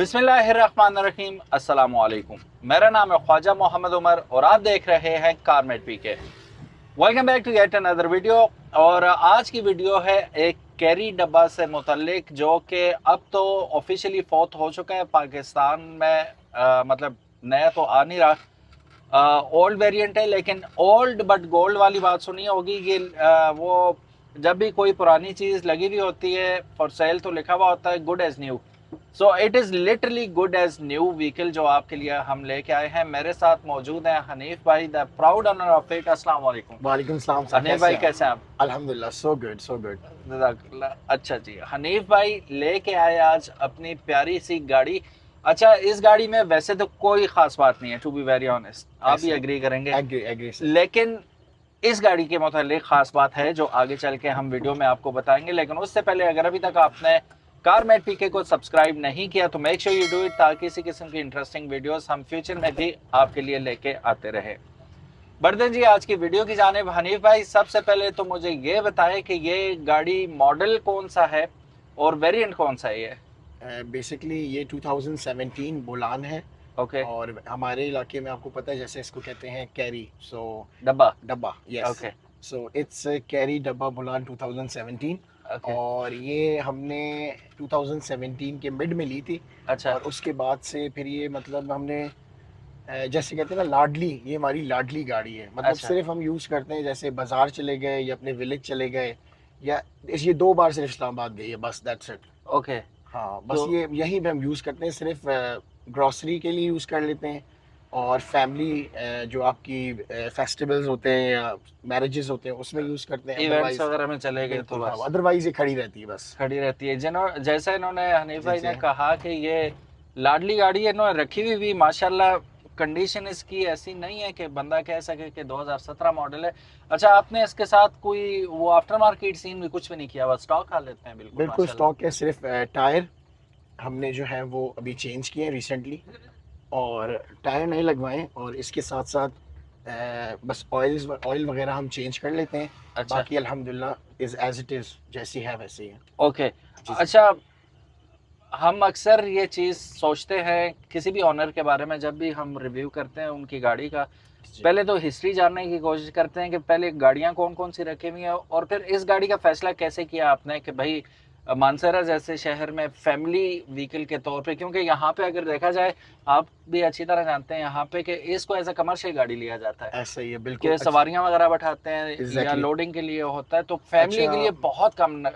बिस्मिल्लाहिर्रहमानिर्रहीम, अस्सलाम वालेकुम। मेरा नाम है ख्वाजा मोहम्मद उमर और आप देख रहे हैं Carmate PK. Welcome back to yet another video. और आज की वीडियो है एक कैरी डब्बा से मुतल्लिक, जो कि अब तो ऑफिशियली फौत हो चुका है पाकिस्तान में। मतलब नया तो आ नहीं रहा, ओल्ड वेरिएंट है, लेकिन ओल्ड बट गोल्ड वाली बात सुनी होगी। ये वो जब भी कोई पुरानी चीज़ लगी हुई होती है फॉर सेल तो लिखा हुआ होता है good as new. So it is literally good as new vehicle जो आपके लिए हम लेके आए हैं। मेरे साथ मौजूद हैं हनीफ भाई, the proud owner of it. अस्सलाम वालेकुम। वालेकुम सलाम। हनीफ भाई कैसे हैं आप? अल्हम्दुलिल्लाह, सो गुड सो गुड। जज़ाकल्लाह। अच्छा जी, हनीफ भाई लेके आए आज अपनी प्यारी सी गाड़ी। अच्छा, इस गाड़ी में वैसे तो कोई खास बात नहीं है, टू बी वेरी ऑनेस्ट, आप भी एग्री करेंगे। Agree sir. लेकिन इस गाड़ी के मुतालिक खास बात है जो आगे चल के हम वीडियो में आपको बताएंगे। लेकिन उससे पहले अगर अभी तक आपने कारमेट पीके को सब्सक्राइब नहीं किया तो make sure you do it, ताकि इसी किस्म की इंटरेस्टिंग वीडियोस हम फ्यूचर में भी आपके लिए लेके आते रहे। बढ़ते जी आज की वीडियो की जानिब। हनीफ भाई, सबसे पहले तो मुझे ये बताएं कि ये गाड़ी मॉडल कौन सा है और वेरिएंट कौन सा है ये? बेसिकली ये 2017 बुलान है। ओके। और हमारे इलाके में आपको पता है जैसे इसको कहते हैं कैरी, सो डब्बा। डब्बा, yes. Okay. So it's carry डब्बा बुलान 2017। ओके। और ये हमने 2017 के मिड में ली थी। अच्छा। और उसके बाद से फिर ये मतलब हमने जैसे कहते हैं ना लाडली, ये हमारी लाडली गाड़ी है। मतलब अच्छा। सिर्फ हम यूज़ करते हैं जैसे बाजार चले गए या अपने विलेज चले गए, या ये 2 बार सिर्फ इस्लामाबाद गई है, बस दैट्स इट। ओके। हाँ, बस तो ये यहीं पे हम यूज़ करते हैं, सिर्फ ग्रॉसरी के लिए यूज़ कर लेते हैं। और फैमिली जो आपकी फेस्टिवल्स होते हैं या मैरिजेस होते हैं उसमें यूज़ करते हैं। इवेंट्स अदरवाइज वगैरह में चले गए तो बिल्कुल, हाँ, बस अदरवाइज ये खड़ी रहती है बस। खड़ी रहती है। जैसा इन्होंने हनीफ जी भाई ने जी। कहा कि ये लाडली गाड़ी है, इन्होंने रखी हुई भी माशाल्लाह। कंडीशन इसकी ऐसी नहीं है कि बंदा कह सके कि 2017 मॉडल है। अच्छा, आपने इसके साथ कोई वो आफ्टर मार्केट सीन भी कुछ भी नहीं किया, बस स्टॉक हाल लेते हैं बिल्कुल बिल्कुल माशाल्लाह। स्टॉक है, सिर्फ टायर हमने जो है वो अभी चेंज किए हैं रिसेंटली। और टायर नहीं लगवाएं, और इसके साथ साथ बस ऑयल वगैरह हम चेंज कर लेते हैं। अच्छा। बाकी अल्हम्दुलिल्लाह इज एज इट इज़, जैसी है वैसी है। ओके। जी जी। अच्छा, हम अक्सर ये चीज़ सोचते हैं किसी भी ऑनर के बारे में, जब भी हम रिव्यू करते हैं उनकी गाड़ी का, जी। पहले तो हिस्ट्री जानने की कोशिश करते हैं कि पहले गाड़ियां कौन कौन सी रखी हुई हैं, और फिर इस गाड़ी का फैसला कैसे किया आपने कि भाई मानसरा जैसे शहर में फैमिली व्हीकल के तौर पे, क्योंकि यहाँ पे अगर देखा जाए, आप भी अच्छी तरह जानते हैं यहाँ पे कि इसको एज अ कमर्शियल गाड़ी लिया जाता है ऐसा ही है बिल्कुल। कि सवारियां वगैरह बैठाते हैं या एग्जैक्टली। लोडिंग के लिए होता है, तो फैमिली के अच्छा, लिए बहुत कम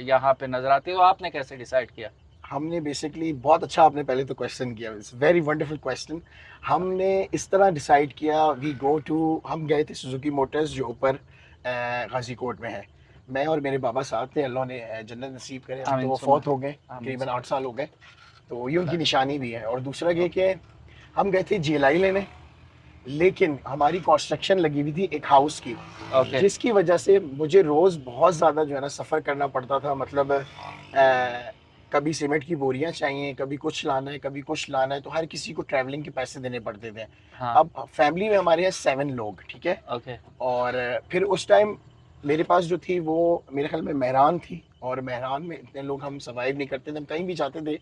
यहाँ पे नजर आती है। तो आपने कैसे डिसाइड किया? हमने बेसिकली बहुत अच्छा, आपने पहले तो क्वेश्चन किया, इट्स वेरी वंडरफुल क्वेश्चन। हमने इस तरह डिसाइड किया, हम गए थे सुजुकी मोटर्स जो ऊपर गाजी कोट में है। मैं और मेरे बाबा साथ थे, अल्लाह ने जन्नत नसीब करे, अब तो आमीन वो सुम्मा फौत हो गए, आमीन करीबन सुम्मा। 8 साल हो गए। तो ये उनकी निशानी भी है। और दूसरा ये कि हम गए थे जीएलआई लेने, लेकिन हमारी कंस्ट्रक्शन लगी हुई थी एक हाउस की, ओके। जिसकी वजह से मुझे रोज़ बहुत ज़्यादा जो है ना सफ़र करना पड़ता था। मतलब कभी सीमेंट की बोरियां चाहिए, कभी कुछ लाना है, कभी कुछ लाना है, तो हर किसी को ट्रैवलिंग के पैसे देने पड़ते थे। हाँ। अब फैमिली में हमारे यहाँ 7 लोग, ठीक है। ओके। और फिर उस टाइम मेरे पास जो थी वो मेरे ख्याल में मेहरान थी, और मेहरान में इतने लोग हम सर्वाइव नहीं करते थे। हम कहीं भी जाते थे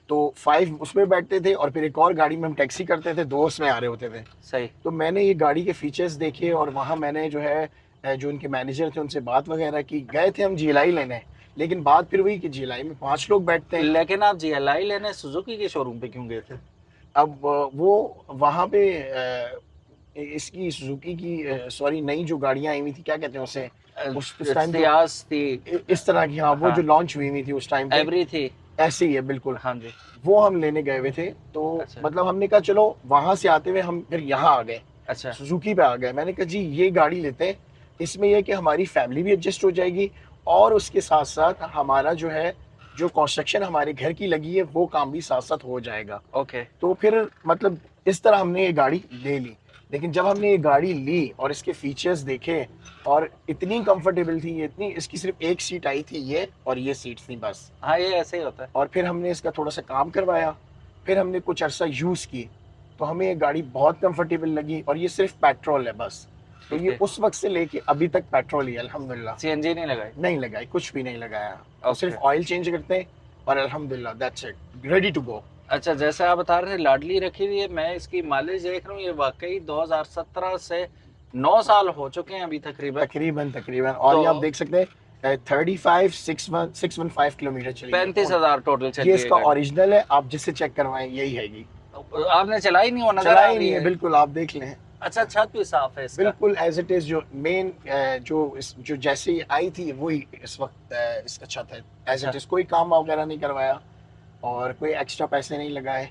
तो 5 उसमें बैठते थे, और फिर एक और गाड़ी में हम टैक्सी करते थे, 2 उसमें आ रहे होते थे। सही। तो मैंने ये गाड़ी के फीचर्स देखे, और वहाँ मैंने जो है जो उनके मैनेजर थे उनसे बात वगैरह की। गए थे हम जीएलआई लेने, लेकिन बात फिर हुई कि जीएलआई में 5 लोग बैठते हैं। लेकिन आप जीएलआई लेने सुजुकी के शोरूम पे क्यों गए थे? अब वो वहाँ पे इसकी सुजुकी की सॉरी नई जो गाड़ियाँ आई हुई थी, क्या कहते हैं उसे, उस टाइम जो सियास थी। इस तरह की, हाँ, वो हाँ। जो लॉन्च हुई हुई थी उस टाइम पे, एवरी थी। ऐसे ही है बिल्कुल। हाँ जी। वो हम लेने गए हुए थे। तो अच्छा। मतलब हमने कहा चलो, वहाँ से आते हुए हम फिर यहाँ आ गए, अच्छा। सुजुकी पे आ गए। मैंने कहा जी ये गाड़ी लेते हैं, इसमें यह कि हमारी फैमिली भी एडजस्ट हो जाएगी, और उसके साथ साथ हमारा जो है जो कंस्ट्रक्शन हमारे घर की लगी है वो काम भी साथ साथ हो जाएगा। ओके। तो फिर मतलब इस तरह हमने ये गाड़ी ले ली। लेकिन जब हमने ये गाड़ी ली और इसके फीचर्स देखे, और इतनी कंफर्टेबल थी ये, इतनी, इसकी सिर्फ एक सीट आई थी ये, और ये सीट थी बस। हाँ, ये ऐसे ही होता है। और फिर हमने इसका थोड़ा सा काम करवाया, फिर हमने कुछ अरसा यूज़ की, तो हमें ये गाड़ी बहुत कंफर्टेबल लगी। और ये सिर्फ पेट्रोल है बस। तो ठीक ये है। उस वक्त से लेके अभी तक पेट्रोल ही है अल्हम्दुलिल्लाह। सीएनजी नहीं लगाई? नहीं लगाई, कुछ भी नहीं लगाया। तो ओके। सिर्फ ऑयल चेंज करते हैं, और अल्हम्दुलिल्लाह that's it, ready to go. अच्छा, जैसे आप बता रहे थे लाडली रखी हुई है, मैं इसकी माइलेज देख रहा हूँ, ये वाकई 2017 से 9 साल हो चुके हैं अभी तकरीबन। तकरीबन तकरीबन, और तो ये आप देख सकते हैं 35,615 किलोमीटर चली है। 35,000 टोटल चल ये रही है इसका गाड़ी। ओरिजिनल है, आप जिससे चेक करवाएं यही हैगी। आपने चलाई नहीं, वो नजर चला आ ही रही नहीं है है। बिल्कुल, आप देख लें। अच्छा, छत भी साफ है इसका। बिल्कुल एज इट इज, जो मेन जो जैसे ही आई थी वही इस वक्त इसका छत है एज अच्छा इट इज। कोई काम वगैरह नहीं करवाया और कोई एक्स्ट्रा पैसे नहीं लगाए,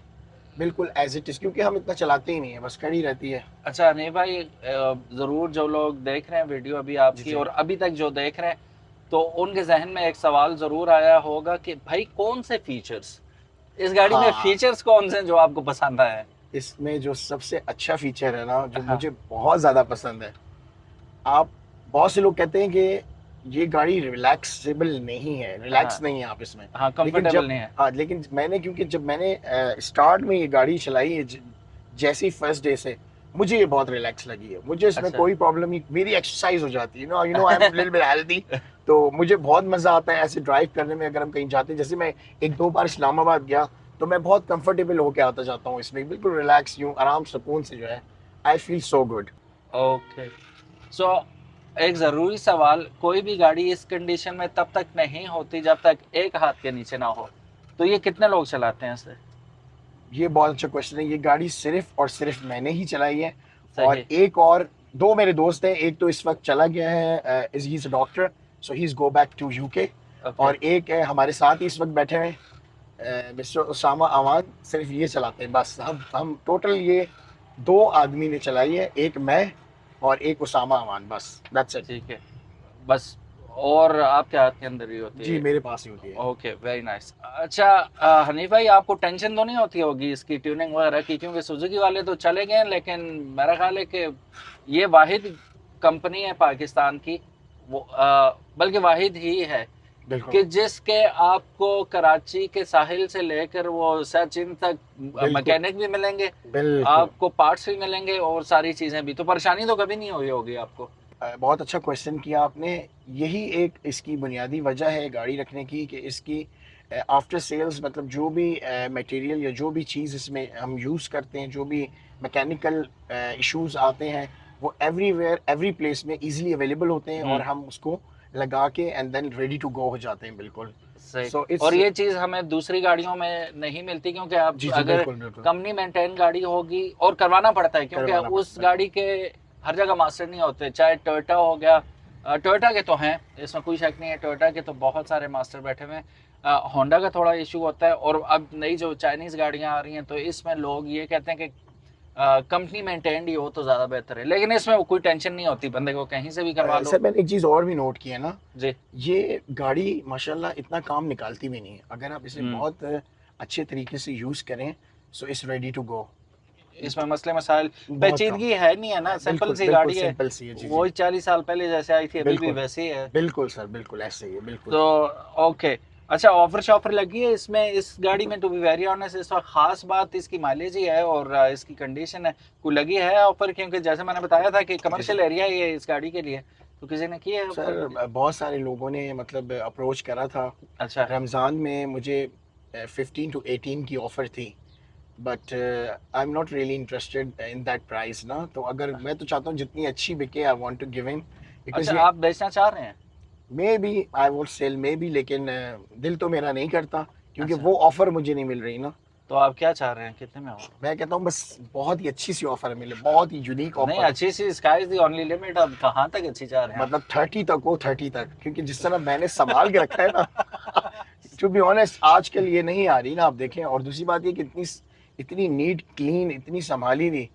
बिल्कुल एज इट इज, क्योंकि हम इतना चलाते ही नहीं है, बस खड़ी रहती है। अच्छा नहीं भाई, जरूर जो लोग देख रहे हैं वीडियो अभी जी आपकी जी। और अभी तक जो देख रहे हैं, तो उनके जहन में एक सवाल जरूर आया होगा कि भाई कौन से फीचर्स इस गाड़ी में, हाँ, फीचर्स कौन से हैं जो आपको पसंद आए इसमें जो सबसे अच्छा फीचर है ना, जो हैं? हाँ मुझे बहुत ज़्यादा पसंद है, आप, बहुत से लोग कहते हैं कि ये गाड़ी रिलैक्सेबल नहीं है, हाँ रिलैक्स नहीं है आप इसमें। हाँ, लेकिन कंफर्टेबल जब, नहीं है। हाँ, लेकिन मैंने, क्योंकि जब मैंने स्टार्ट में ये गाड़ी चलाई है, जैसे ही फर्स्ट डे से मुझे ये बहुत रिलैक्स लगी है। मुझे इसमें अच्छा कोई प्रॉब्लम नहीं, मेरी एक्सरसाइज हो जाती है, you know I am little bit healthy. तो मुझे बहुत मज़ा आता है ऐसे ड्राइव करने में। अगर हम कहीं जाते हैं, जैसे मैं एक दो बार इस्लामाबाद गया, तो मैं बहुत कंफर्टेबल होके आता जाता हूँ इसमें, बिल्कुल रिलैक्स, यूँ आराम सुकून से जो है, I feel so good. Okay. So एक ज़रूरी सवाल, कोई भी गाड़ी इस कंडीशन में तब तक नहीं होती जब तक एक हाथ के नीचे ना हो, तो ये कितने लोग चलाते हैं इसे? ये बहुत अच्छा क्वेश्चन है। ये गाड़ी सिर्फ और सिर्फ मैंने ही चलाई है, और सही। एक और दो मेरे दोस्त हैं। एक तो इस वक्त चला गया है, is he is a doctor, so he is go back to UK. Okay. और एक है हमारे साथ ही इस वक्त बैठे हैं, मिस्टर उसामा अमान, सिर्फ ये चलाते हैं बस। हम टोटल ये दो आदमी ने चलाई है, एक मैं और एक उसामा अमान, बस दैट्स इट। ठीक है, बस। और आपके हाथ के अंदर ही होती जी है? मेरे पास ही होती है। Okay, very nice. अच्छा, हनीफ भाई आपको टेंशन तो नहीं होती होगी इसकी ट्यूनिंग वगैरह की, क्योंकि सुजुकी वाले तो चले गए हैं, लेकिन मेरा ख्याल है कि ये वाहिद कंपनी है पाकिस्तान की, वो बल्कि वाहिद ही है बिल्कुल कि जिसके आपको कराची के साहिल से लेकर वो सचिन तक बिल्कुल मैकेनिक भी मिलेंगे, बिल्कुल। आपको पार्ट्स भी मिलेंगे और सारी चीजें भी, तो परेशानी तो कभी नहीं हुई होगी आपको? बहुत अच्छा क्वेश्चन किया आपने। यही एक इसकी बुनियादी वजह है गाड़ी रखने की, कि इसकी आफ्टर सेल्स, मतलब जो भी मटेरियल या जो भी चीज़ इसमें हम यूज़ करते हैं, जो भी मैकेनिकल इश्यूज आते हैं, वो एवरीवेयर एवरी प्लेस में इजीली अवेलेबल होते हैं, और हम उसको लगा के and then ready to go हो जाते हैं बिल्कुल। सही। सो और इट्स, ये चीज हमें दूसरी गाड़ियों में नहीं मिलती, क्योंकि आप जी जी अगर बिल्कुल बिल्कुल, कंपनी मेंटेन गाड़ी होगी और करवाना पड़ता है, क्योंकि करवाना उस पड़ता है। गाड़ी के हर जगह मास्टर नहीं होते, चाहे टोयोटा हो गया, टोयोटा के तो हैं, इसमें कोई शक नहीं है, टोयोटा के तो बहुत सारे मास्टर बैठे हुए हैं। होंडा का थोड़ा इशू होता है, और अब नई जो चाइनीज गाड़ियां आ रही हैं, तो इसमें लोग ये कहते हैं कि कंपनी मेंटेन्ड ही हो तो ज्यादा बेहतर है, लेकिन इसमें कोई टेंशन नहीं होती, बंदे को कहीं से भी करवा लो। सर मैंने एक चीज़ और भी नोट की है ना, जी। ये गाड़ी माशाल्लाह इतना काम निकालती भी नहीं है। अगर आप इसे हम्म। बहुत अच्छे तरीके से यूज़ करें, so it's ready to go. इसमें मसले मसाइल, बहुत कम, पेचीदगी है नहीं, है ना, सिंपल बिल्कुल सी बिल्कुल गाड़ी है। सिंपल सी है, जी जी। वही 40 साल पहले जैसे आई थी अभी भी बिल्कुल वैसी है। बिल्कुल सर, बिल्कुल ऐसे ही है, बिल्कुल। तो ओके। अच्छा, ऑफर शॉफर लगी है इसमें, इस गाड़ी में? टू बी वेरी ऑनेस्ट, इस वक्त खास बात इसकी माइलेज ही है और इसकी कंडीशन है। कोई लगी है ऑफर? क्योंकि जैसे मैंने बताया था कि कमर्शियल एरिया है ये इस गाड़ी के लिए, तो किसी ने किया है ऑफर? सर बहुत सारे लोगों ने मतलब अप्रोच करा था। अच्छा। रमज़ान में मुझे 15 to 18 की ऑफ़र थी, but I am not really interested in that price ना। तो अगर, मैं तो चाहता हूँ जितनी अच्छी बिके, I want to give in, because अच्छा, ये आप बेचना चाह रहे हैं? Maybe I would sell maybe, लेकिन दिल तो मेरा नहीं करता, क्योंकि अच्छा, वो ऑफ़र मुझे नहीं मिल रही ना। तो आप क्या चाह रहे हैं, कितने में हो? मैं कहता हूँ बस बहुत ही अच्छी सी ऑफ़र मिले, बहुत ही यूनिक नहीं, ऑफ़र। अच्छी सी, sky is the only limit. अब कहाँ तक अच्छी चाह रहे हैं आप? मतलब 30 तक हो, 30 तक, क्योंकि जिस तरह मैंने संभाल के रखा है ना, टू बी ऑनेस्ट आजकल ये नहीं आ रही ना, आप देखें। और दूसरी बात ये कि इतनी इतनी नीट क्लीन, इतनी संभाली हुई,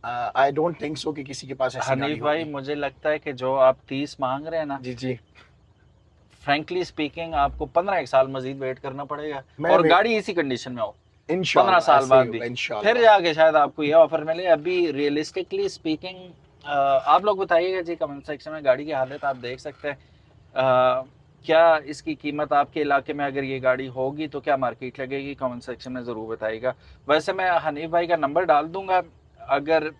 आई डोंट थिंक सो कि किसी के पास ऐसी गाड़ी हनीफ भाई, होगी। मुझे लगता है कि जो आप 30 मांग रहे हैं ना, जी जी। फ्रैंकली स्पीकिंग आपको 15 एक साल मजीद वेट करना पड़ेगा, मैं और वेट, गाड़ी इसी कंडीशन में हो 15 इंशाल्लाह साल ऐसे ही बाद भी, होगा फिर इंशाल्लाह। जाके शायद आपको ये ऑफर मिले। अभी रियलिस्टिकली स्पीकिंग आप लोग बताइएगा जी कमेंट सेक्शन में, गाड़ी की हालत आप देख सकते हैं। क्या इसकी कीमत आपके इलाके में अगर ये गाड़ी होगी तो क्या मार्केट लगेगी, कमेंट सेक्शन में ज़रूर बताइएगा। वैसे मैं हनीफ भाई का नंबर डाल दूंगा, अगर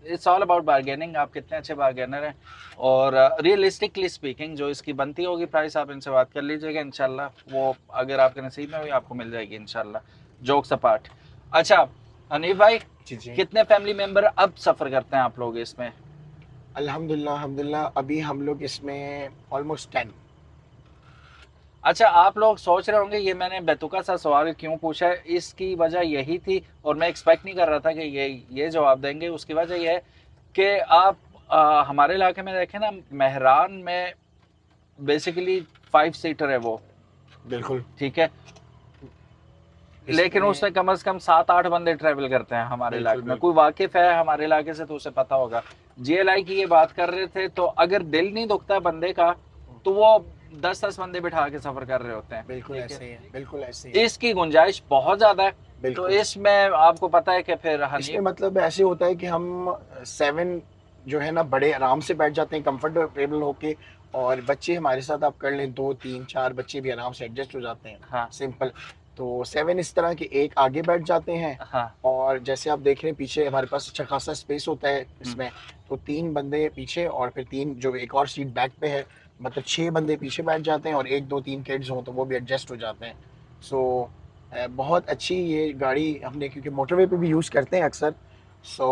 इट्स ऑल अबाउट बार्गेनिंग, आप कितने अच्छे बार्गेनर हैं, और रियलिस्टिकली स्पीकिंग जो इसकी बनती होगी प्राइस, आप इनसे बात कर लीजिएगा, इंशाल्लाह वो अगर आपके नसीब में हुई आपको मिल जाएगी इंशाल्लाह। Jokes apart. अच्छा हनीफ भाई, जी जी। कितने फैमिली मेंबर अब सफर करते हैं आप लोग इसमें? अल्हम्दुलिल्लाह अल्हम्दुलिल्लाह, अभी हम लोग इसमें ऑलमोस्ट 10। अच्छा, आप लोग सोच रहे होंगे ये मैंने बेतुका सा सवाल क्यों पूछा है, इसकी वजह यही थी और मैं एक्सपेक्ट नहीं कर रहा था कि ये जवाब देंगे। उसकी वजह ये है कि आप हमारे इलाके में देखें ना, मेहरान में बेसिकली 5 सीटर है वो, बिल्कुल। ठीक है, लेकिन इसमें उसमें कम से कम 7-8 बंदे ट्रेवल करते हैं हमारे बिल्कुल इलाके में। कोई बिल्कुल। वाकिफ है हमारे इलाके से तो उसे पता होगा। जीएलआई की ये बात कर रहे थे, तो अगर दिल नहीं दुखता बंदे का तो वो 10-10 बंदे बिठा के सफर कर रहे होते हैं, बिल्कुल ठीक है। ऐसे ही है, बिल्कुल ऐसे ही है। इसकी गुंजाइश बहुत ज्यादा है। तो बिल्कुल। इसमें आपको पता है कि फिर इसमें हनीफ, मतलब ऐसे होता है कि हम 7 जो है ना, बड़े आराम से बैठ जाते हैं कंफर्टेबल होके, और बच्चे हमारे साथ आप कर लें, 2 3 4 बच्चे भी आराम से एडजस्ट हो जाते हैं। हाँ सिंपल। तो 7 इस तरह के, एक आगे बैठ जाते हैं, हाँ, और जैसे आप देख रहे हैं पीछे हमारे पास अच्छा खासा स्पेस होता है हम्म, इसमें। तो 3 बंदे पीछे, और फिर 3 जो एक और सीट बैक पे है, मतलब 6 बंदे पीछे बैठ जाते हैं, और 1 2 3 किड्स हों तो वो भी एडजस्ट हो जाते हैं। सो बहुत अच्छी ये गाड़ी हमने, क्योंकि मोटरवे पे भी यूज़ करते हैं अक्सर। सो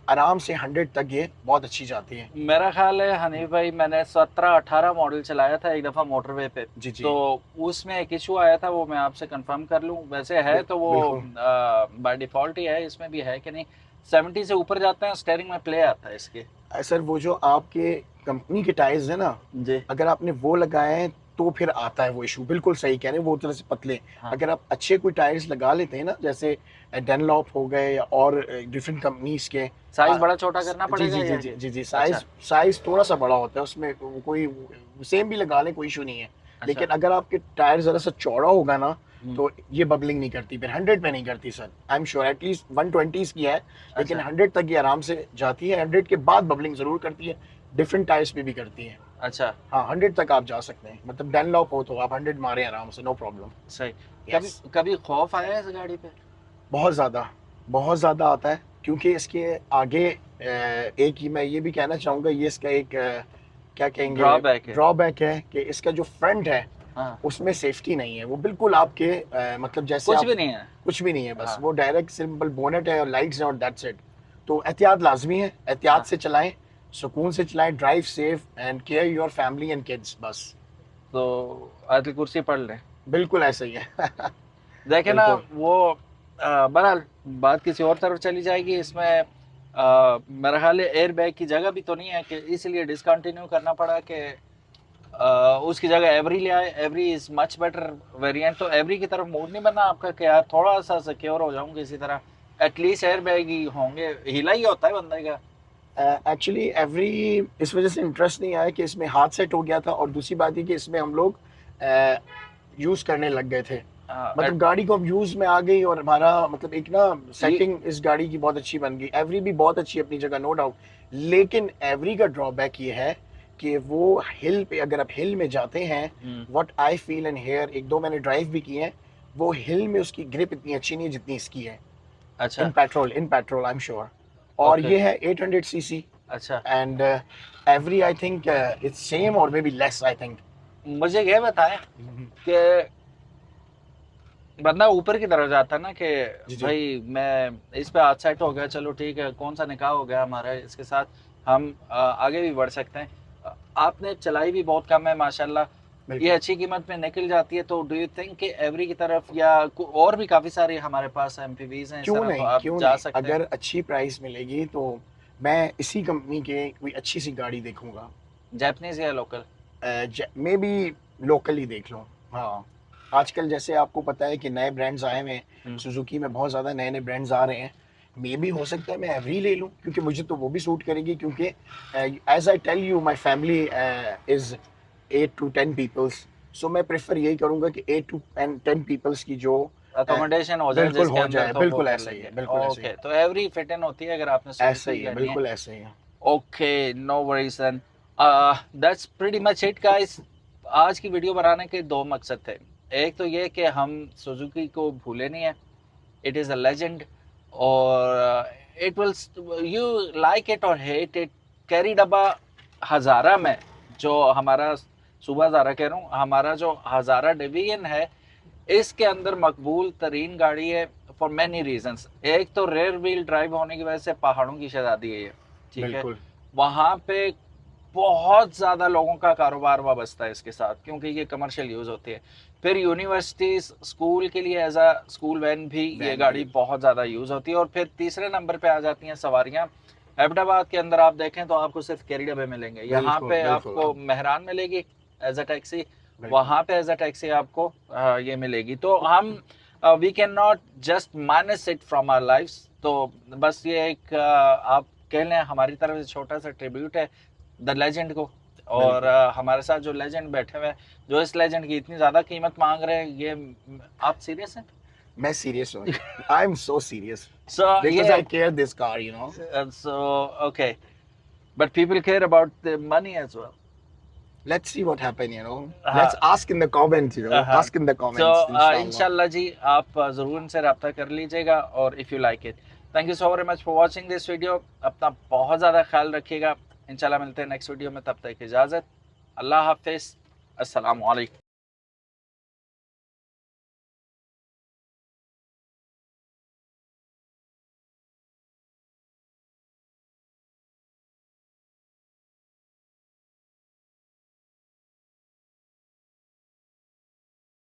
आराम से 100 तक ये बहुत अच्छी जाती है। मेरा ख्याल है हनीफ भाई, मैंने 17-18 मॉडल चलाया था एक दफा मोटरवे पे। जी जी। तो उसमें एक इशू आया था, वो मैं आपसे कंफर्म कर लूं, वैसे है तो वो बिल्कुल। बाय डिफॉल्ट ही है, इसमें भी है कि नहीं, 70 से ऊपर जाते हैं, स्टेयरिंग में प्ले आता है इसके। सर वो जो आपके कंपनी के टायर्स है ना, जी अगर आपने वो लगाए हैं तो फिर आता है वो इशू। बिल्कुल सही कह रहे हैं, वो उस तरह से पतले। हाँ, अगर आप अच्छे कोई टायर्स लगा लेते हैं ना, जैसे डनलॉप हो गए या और डिफरेंट कंपनीज के। साइज बड़ा छोटा करना जी पड़ेगा जी जी या जी ये? जी जी, अच्छा साइज साइज थोड़ा सा बड़ा होता है उसमें, कोई सेम भी लगा लें कोई इशू नहीं है। अच्छा, लेकिन अगर आपके टायर जरा सा चौड़ा होगा ना, हम्म, तो ये बबलिंग नहीं करती, फिर 100 पे नहीं करती sir. I am sure at least 120 की है, लेकिन अच्छा 100 तक ये आराम से जाती है। 100 के बाद बबलिंग जरूर करती है, डिफरेंट टायर्स पे भी करती है। अच्छा, हाँ, 100 तक आप जा सकते हैं, मतलब डैनलॉप हो तो आप 100 मारे आराम से, नो प्रॉब्लम। सही। कभी यस। कभी खौफ आया है इस गाड़ी पे? बहुत ज़्यादा, बहुत ज़्यादा आता है, क्योंकि इसके आगे एक ही मैं ये भी कहना चाहूँगा, ये इसका एक क्या कहेंगे, ड्रॉबैक है। ड्रॉबैक है कि इसका जो फ्रंट है हाँ, उसमें सेफ्टी नहीं है। वो बिल्कुल आपके मतलब जैसे कुछ आप, भी नहीं है। कुछ भी नहीं है, बस हाँ वो डायरेक्ट सिंपल बोनेट है और लाइट्स हैं और दैट्स इट। तो एहतियात लाजमी है, एहतियात हाँ, से चलाएं, सुकून से चलाएं, drive safe and care your family and kids, बस। तो आयतल कुर्सी पढ़ लें। बिल्कुल ऐसा ही है। देखे ना बिल्कुल। वो, बहरहाल बात किसी और तरफ चली जाएगी इसमें। मेरा ख्याल है एयर बैग की जगह भी तो नहीं है, कि इसलिए डिसकंटिन्यू करना पड़ा कि उसकी जगह एवरी ले आए। Every is much better variant. तो एवरी की तरफ मूड नहीं बना आपका कि यार थोड़ा सा सिक्योर हो जाऊं किसी तरह, एटलीस्ट एयर बैग ही होंगे, हिला ही होता है बंदे का। एक्चुअली एवरी इस वजह से इंटरेस्ट नहीं आया कि इसमें हाथ सेट हो गया था, और दूसरी बात ये कि इसमें हम लोग यूज़ करने लग गए थे। हाँ, मतलब गाड़ी को अब यूज़ में आ गई, और हमारा मतलब एक ना ये सेटिंग इस गाड़ी की बहुत अच्छी बन गई। एवरी भी बहुत अच्छी है अपनी जगह, नो डाउट। लेकिन एवरी का ड्रॉबैक ये है कि वो हिल पे, अगर आप हिल में जाते हैं, what I feel and here, 1 2 मैंने ड्राइव भी की है, वो हिल में उसकी ग्रिप इतनी अच्छी नहीं है जितनी इसकी है। अच्छा, in petrol I am sure. और ओके, ये है 800 सीसी, अच्छा। and every I think it's same or maybe less I think. मुझे ये बताएं कि बंदा ऊपर की तरफ जाता है ना कि जी जी। भाई मैं इस पे हाथ सेट हो गया, चलो ठीक है, कौन सा निकाह हो गया हमारा, इसके साथ हम आगे भी बढ़ सकते हैं। आपने चलाई भी बहुत कम है माशाल्लाह, ये बिल्कुल। अच्छी कीमत में निकल जाती है। तो डू यू थिंक कि एवरी की तरफ, या और भी काफी सारे हमारे पास एमपीवीज हैं इस क्यों तरफ, नहीं, आप क्यों जा नहीं, सकते हैं? अगर अच्छी प्राइस मिलेगी तो मैं इसी कंपनी के कोई अच्छी सी गाड़ी देखूंगा। जापानीज या लोकल? मे बी लोकल ही देख लो। हाँ, आजकल जैसे आपको पता है कि नए ब्रांड्स आए हुए हैं, सुजुकी में बहुत ज़्यादा नए नए ब्रांड्स आ रहे हैं। मे बी हो सकता है मैं एवरी ले लूँ, क्योंकि मुझे तो वो भी सूट करेगी, क्योंकि as I tell you my family is 8 to 10 peoples. So मैं प्रेफर यही करूँगा कि 8 to 10 पीपल्स की जो अकोमोडेशन हो जाए बिल्कुल जिसके हो अंदर, जाए, तो वो बिल्कुल कर ऐसा ही लेंगे। है, बिल्कुल ऐसा ही ओके, है। तो एवरी फिट इन होती है अगर आपने ऐसा सुजुकी ही है, लेनी है। बिल्कुल ऐसा ही है। Okay, no worries then. That's pretty much it guys. आज की वीडियो बनाने के दो मकसद थे। एक तो ये कि हम सुजुकी को भूले नहीं है, इट इज़ अ लेजेंड, और it will, you like it और हेट इट। कैरी डब्बा हज़ारा में, जो हमारा, सुबह हज़ारा कह रहा हूँ, हमारा जो हज़ारा डिवीजन है, इसके अंदर मकबूल तरीन गाड़ी है। For many reasons. एक तो रेयर व्हील ड्राइव होने की वजह से पहाड़ों की शहजादी है ये, ठीक है। बिल्कुल वहाँ पे बहुत ज़्यादा लोगों का कारोबार वाबस्ता है इसके साथ, क्योंकि ये कमर्शियल यूज़ होती है। फिर यूनिवर्सिटीज़, स्कूल के लिए एज अ स्कूल वैन भी ये वैन गाड़ी भी। बहुत ज़्यादा यूज़ होती है। और फिर तीसरे नंबर पे आ जाती हैं सवारियाँ। अहमदाबाद के अंदर आप देखें तो आपको सिर्फ कैरी डब्बे मिलेंगे। यहाँ बिल्कुल पे बिल्कुल आपको मेहरान मिलेगी एज अ टैक्सी, बिल्कुल। वहाँ पे एज अ टैक्सी आपको ये मिलेगी। तो हम we can not just minus it from our lifes. तो बस ये एक आप कह लें हमारी तरफ से छोटा सा ट्रिब्यूट है द लेजेंड को। और बिल्कुल हमारे साथ जो लेजेंड बैठे हुए हैं, जो इस लेजेंड की इतनी ज़्यादा कीमत मांग रहे हैं, ये आप सीरियस हैं? मैं सीरियस हूँ, I am so serious so because ये I care this car, you know. So okay, but people care about the money as well. Let's see what happen, you know. हाँ Let's ask in the comments, you know. हाँ। Ask in the तो comments, inshallah. इंशाल्लाह जी आप ज़रूर इनसे रब्ता कर लीजिएगा। और if you like it, thank you so very much for watching this video. अपना बहुत ज़्यादा ख्याल रखिएगा। इंशाल्लाह मिलते हैं नेक्स्ट वीडियो में, तब तक इजाज़त, अल्लाह हाफिज़, अस्सलाम वालेकुम।